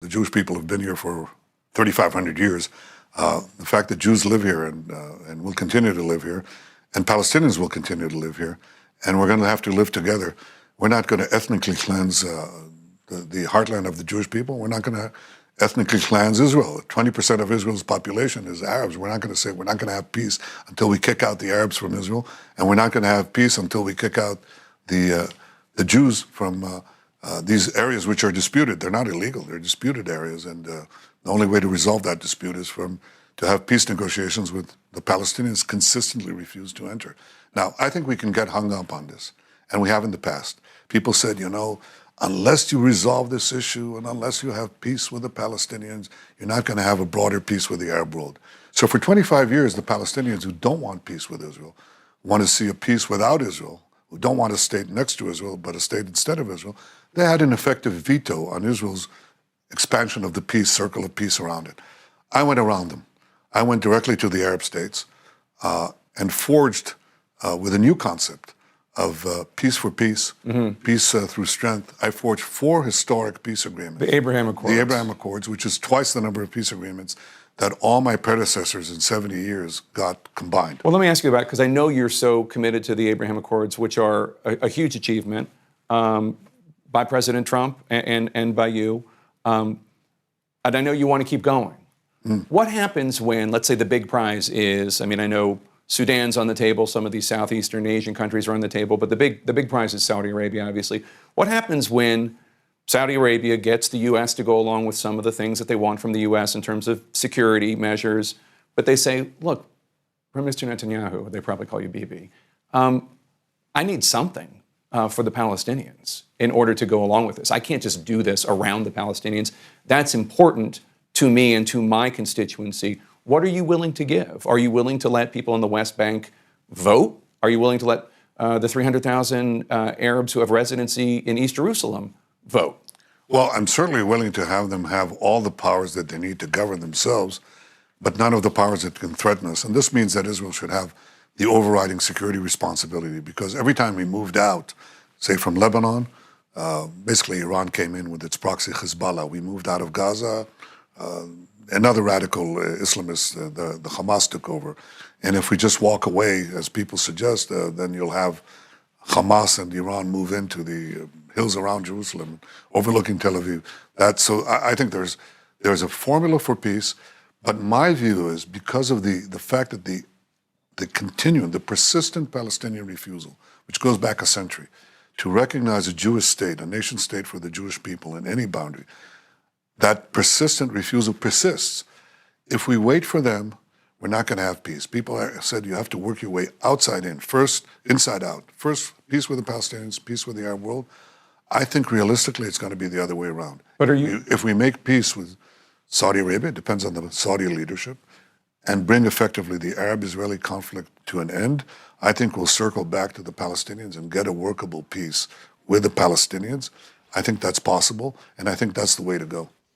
The Jewish people have been here for 3,500 years. The fact that Jews live here and will continue to live here, and Palestinians will continue to live here, and we're going to have to live together. We're not going to ethnically cleanse the heartland of the Jewish people. We're not going to ethnically cleanse Israel. 20% of Israel's population is Arabs. We're not going to say we're not going to have peace until we kick out the Arabs from Israel, and we're not going to have peace until we kick out the Jews from these areas which are disputed. They're not illegal. They're disputed areas, and the only way to resolve that dispute is to have peace negotiations with the Palestinians consistently refuse to enter. Now, I think we can get hung up on this, and we have in the past. People said, unless you resolve this issue and unless you have peace with the Palestinians, you're not going to have a broader peace with the Arab world. So for 25 years, the Palestinians who don't want peace with Israel want to see a peace without Israel, who don't want a state next to Israel, but a state instead of Israel. They had an effective veto on Israel's expansion of the peace, circle of peace around it. I went around them. I went directly to the Arab states and forged with a new concept of peace for peace, peace through strength. I forged 4 historic peace agreements. The Abraham Accords. The Abraham Accords, which is twice the number of peace agreements that all my predecessors in 70 years got combined. Well, let me ask you about it, because I know you're so committed to the Abraham Accords, which are a huge achievement by President Trump and by you. And I know you want to keep going. What happens when, let's say the big prize is, I know Sudan's on the table, some of these Southeastern Asian countries are on the table, but the big prize is Saudi Arabia, obviously. What happens when Saudi Arabia gets the U.S. to go along with some of the things that they want from the U.S. in terms of security measures, but they say, look, Prime Minister Netanyahu, they probably call you Bibi, I need something for the Palestinians in order to go along with this. I can't just do this around the Palestinians. That's important to me and to my constituency. What are you willing to give? Are you willing to let people in the West Bank vote? Are you willing to let the 300,000 Arabs who have residency in East Jerusalem vote? Well, I'm certainly willing to have them have all the powers that they need to govern themselves, but none of the powers that can threaten us. And this means that Israel should have the overriding security responsibility, because every time we moved out, say from Lebanon, basically Iran came in with its proxy Hezbollah. We moved out of Gaza, another radical Islamist, the Hamas took over. And if we just walk away, as people suggest, then you'll have Hamas and Iran move into the hills around Jerusalem, overlooking Tel Aviv. So I think there's a formula for peace, but my view is because of the fact that the persistent Palestinian refusal, which goes back a century, to recognize a Jewish state, a nation state for the Jewish people in any boundary, that persistent refusal persists. If we wait for them, we're not going to have peace. People said you have to work your way outside in, first inside out. First, peace with the Palestinians, peace with the Arab world. I think realistically it's going to be the other way around. But if we make peace with Saudi Arabia, it depends on the Saudi leadership, and bring effectively the Arab-Israeli conflict to an end, I think we'll circle back to the Palestinians and get a workable peace with the Palestinians. I think that's possible, and I think that's the way to go.